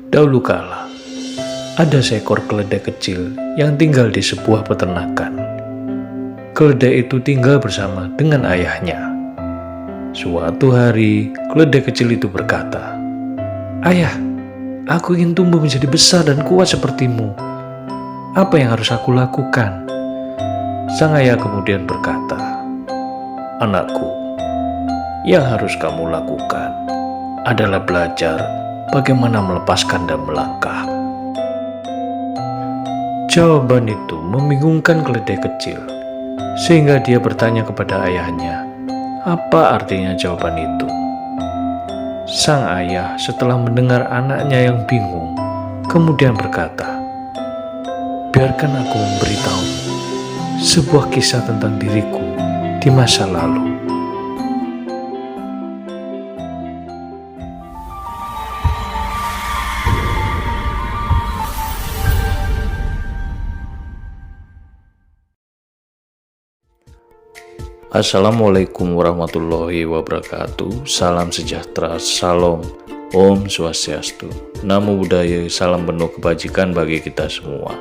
Dahulu kala, ada seekor keledai kecil yang tinggal di sebuah peternakan. Keledai itu tinggal bersama dengan ayahnya. Suatu hari, keledai kecil itu berkata, "Ayah, aku ingin tumbuh menjadi besar dan kuat sepertimu. Apa yang harus aku lakukan?" Sang ayah kemudian berkata, "Anakku, yang harus kamu lakukan adalah belajar bagaimana melepaskan dan melangkah." Jawaban itu membingungkan keledai kecil, sehingga dia bertanya kepada ayahnya, apa artinya jawaban itu. Sang ayah setelah mendengar anaknya yang bingung, kemudian berkata, "Biarkan aku memberitahumu sebuah kisah tentang diriku di masa lalu." Assalamualaikum warahmatullahi wabarakatuh. Salam sejahtera, salam, Om Swastiastu, Namo Buddhaya, salam penuh kebajikan bagi kita semua.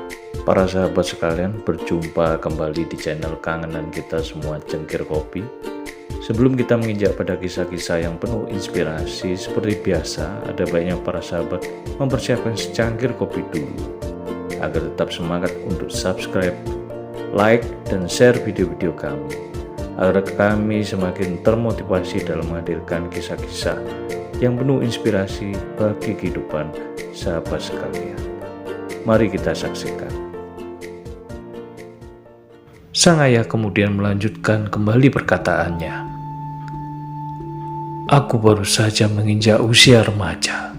Para sahabat sekalian, berjumpa kembali di channel kangenan kita semua, Cengkir Kopi. Sebelum kita menginjak pada kisah-kisah yang penuh inspirasi, seperti biasa, ada baiknya para sahabat mempersiapkan secangkir kopi dulu, agar tetap semangat untuk subscribe, like, dan share video-video kami, agar kami semakin termotivasi dalam menghadirkan kisah-kisah yang penuh inspirasi bagi kehidupan sahabat sekalian. Mari kita saksikan. Sang ayah kemudian melanjutkan kembali perkataannya. "Aku baru saja menginjak usia remaja.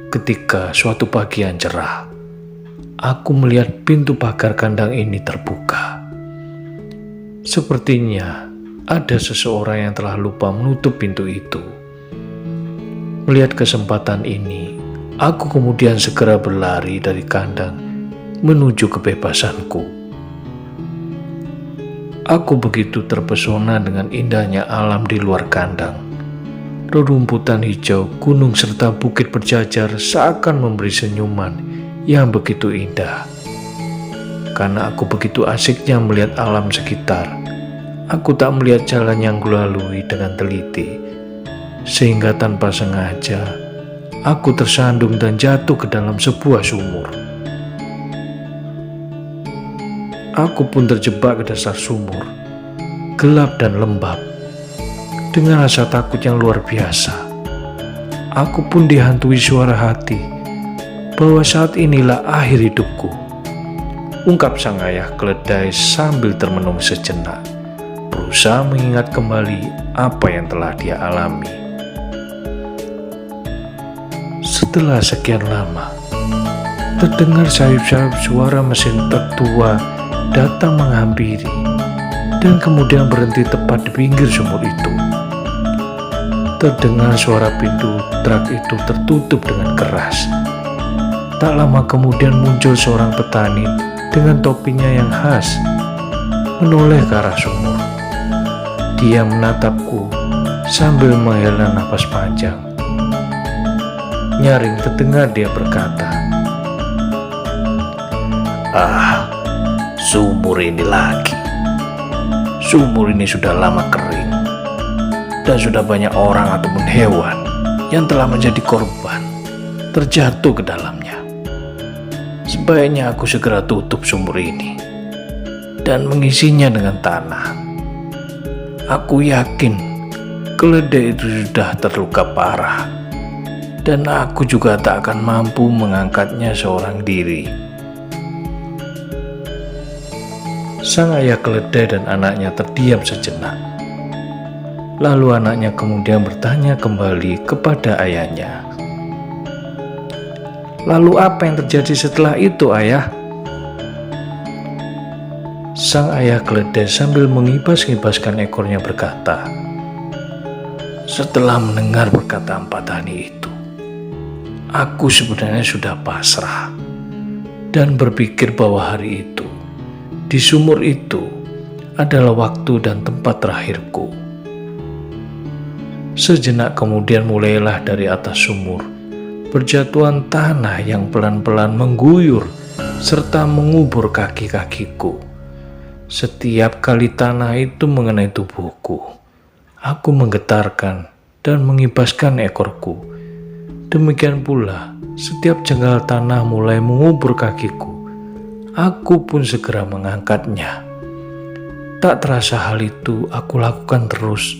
Ketika suatu pagi yang cerah, aku melihat pintu pagar kandang ini terbuka. Sepertinya ada seseorang yang telah lupa menutup pintu itu. Melihat kesempatan ini, aku kemudian segera berlari dari kandang menuju kebebasanku. Aku begitu terpesona dengan indahnya alam di luar kandang. Rerumputan hijau, gunung serta bukit berjajar seakan memberi senyuman yang begitu indah. Karena aku begitu asiknya melihat alam sekitar, aku tak melihat jalan yang kulalui dengan teliti, sehingga tanpa sengaja aku tersandung dan jatuh ke dalam sebuah sumur. Aku pun terjebak ke dasar sumur, gelap dan lembab. Dengan rasa takut yang luar biasa, aku pun dihantui suara hati bahwa saat inilah akhir hidupku, ungkap sang ayah keledai sambil termenung sejenak, berusaha mengingat kembali apa yang telah dia alami. Setelah sekian lama, terdengar sayup-sayup suara mesin truk tua datang menghampiri dan kemudian berhenti tepat di pinggir sumur itu. Terdengar suara pintu truk itu tertutup dengan keras. Tak lama kemudian muncul seorang petani dengan topinya yang khas, menoleh ke arah sumur. Dia menatapku sambil menghela napas panjang. Nyaring terdengar dia berkata, "Ah, sumur ini lagi. Sumur ini sudah lama kering, dan sudah banyak orang ataupun hewan yang telah menjadi korban terjatuh ke dalamnya. Sebaiknya aku segera tutup sumur ini dan mengisinya dengan tanah. Aku yakin keledai itu sudah terluka parah, dan aku juga tak akan mampu mengangkatnya seorang diri." Sang ayah keledai dan anaknya terdiam sejenak. Lalu anaknya kemudian bertanya kembali kepada ayahnya, "Lalu apa yang terjadi setelah itu, ayah?" Sang ayah keledai sambil mengibas-ngibaskan ekornya berkata, "Setelah mendengar perkataan petani itu, aku sebenarnya sudah pasrah dan berpikir bahwa hari itu, di sumur itu, adalah waktu dan tempat terakhirku." Sejenak kemudian mulailah dari atas sumur berjatuhan tanah yang pelan-pelan mengguyur serta mengubur kaki-kakiku. Setiap kali tanah itu mengenai tubuhku, aku menggetarkan dan mengibaskan ekorku. Demikian pula, setiap jengkal tanah mulai mengubur kakiku, aku pun segera mengangkatnya. Tak terasa hal itu aku lakukan terus,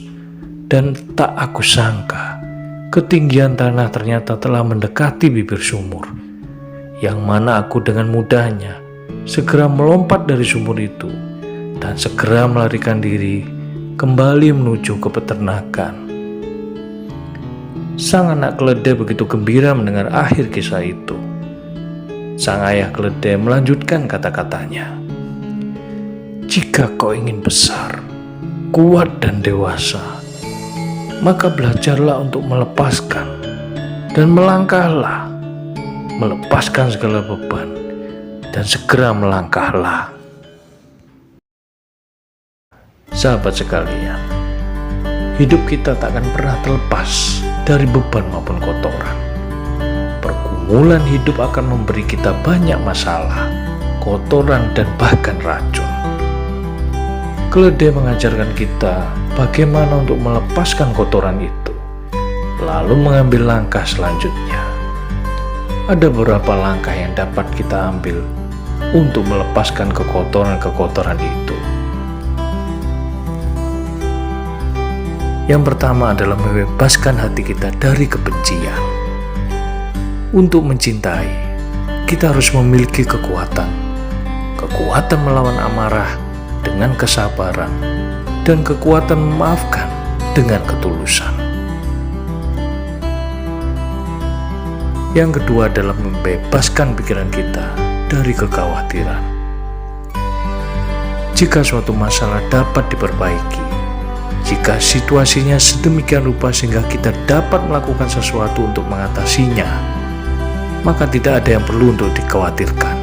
dan tak aku sangka ketinggian tanah ternyata telah mendekati bibir sumur, yang mana aku dengan mudahnya segera melompat dari sumur itu dan segera melarikan diri kembali menuju ke peternakan. Sang anak keledai begitu gembira mendengar akhir kisah itu. Sang ayah keledai melanjutkan kata-katanya, "Jika kau ingin besar, kuat dan dewasa, maka belajarlah untuk melepaskan dan melangkahlah. Melepaskan segala beban dan segera melangkahlah." Sahabat sekalian, hidup kita tak akan pernah terlepas dari beban maupun kotoran. Pergumulan hidup akan memberi kita banyak masalah, kotoran, dan bahkan racun. Keledai mengajarkan kita bagaimana untuk melepaskan kotoran itu, lalu mengambil langkah selanjutnya. Ada beberapa langkah yang dapat kita ambil untuk melepaskan kekotoran-kekotoran itu. Yang pertama adalah membebaskan hati kita dari kebencian. Untuk mencintai, kita harus memiliki kekuatan melawan amarah dengan kesabaran, dan kekuatan memaafkan dengan ketulusan. Yang kedua adalah membebaskan pikiran kita dari kekhawatiran. Jika suatu masalah dapat diperbaiki, jika situasinya sedemikian rupa sehingga kita dapat melakukan sesuatu untuk mengatasinya, maka tidak ada yang perlu untuk dikhawatirkan.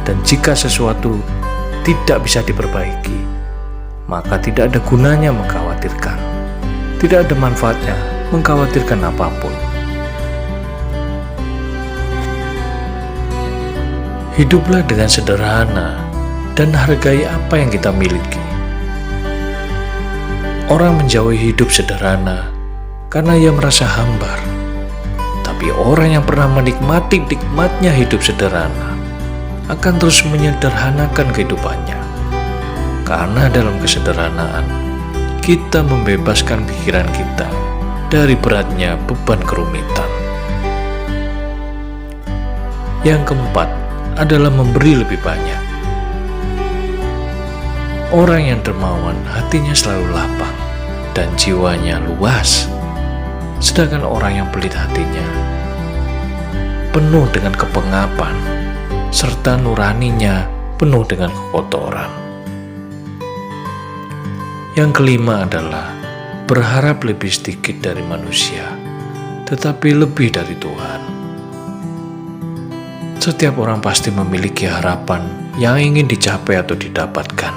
Dan jika sesuatu tidak bisa diperbaiki, maka tidak ada gunanya mengkhawatirkan. Tidak ada manfaatnya mengkhawatirkan apapun. Hiduplah dengan sederhana dan hargai apa yang kita miliki. Orang menjauhi hidup sederhana karena ia merasa hambar. Tapi orang yang pernah menikmati nikmatnya hidup sederhana akan terus menyederhanakan kehidupannya. Karena dalam kesederhanaan, kita membebaskan pikiran kita dari beratnya beban kerumitan. Yang keempat adalah memberi lebih banyak. Orang yang dermawan hatinya selalu lapang dan jiwanya luas, sedangkan orang yang pelit hatinya penuh dengan kepengapan serta nuraninya penuh dengan kekotoran. Yang kelima adalah berharap lebih sedikit dari manusia, tetapi lebih dari Tuhan. Setiap orang pasti memiliki harapan yang ingin dicapai atau didapatkan.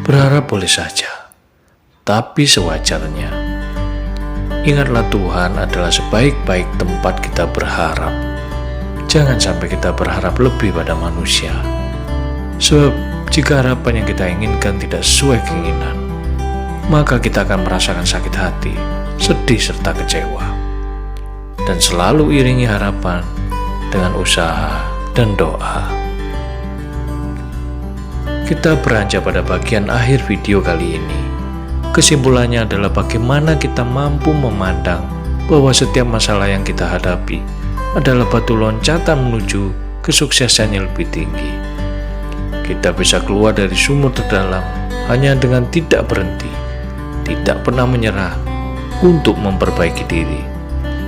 Berharap boleh saja, tapi sewajarnya. Ingatlah, Tuhan adalah sebaik-baik tempat kita berharap. Jangan sampai kita berharap lebih pada manusia. Sebab jika harapan yang kita inginkan tidak sesuai keinginan, maka kita akan merasakan sakit hati, sedih, serta kecewa. Dan selalu iringi harapan dengan usaha dan doa. Kita beranjak pada bagian akhir video kali ini. Kesimpulannya adalah bagaimana kita mampu memandang bahwa setiap masalah yang kita hadapi adalah batu loncatan menuju kesuksesan yang lebih tinggi. Kita bisa keluar dari sumur terdalam hanya dengan tidak berhenti, tidak pernah menyerah untuk memperbaiki diri.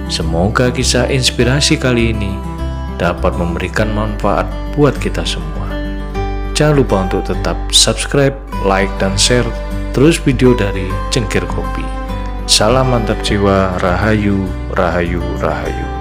Semoga kisah inspirasi kali ini dapat memberikan manfaat buat kita semua. Jangan lupa untuk tetap subscribe, like, dan share terus video dari Cengkir Kopi. Salam mantap jiwa, rahayu, rahayu, rahayu.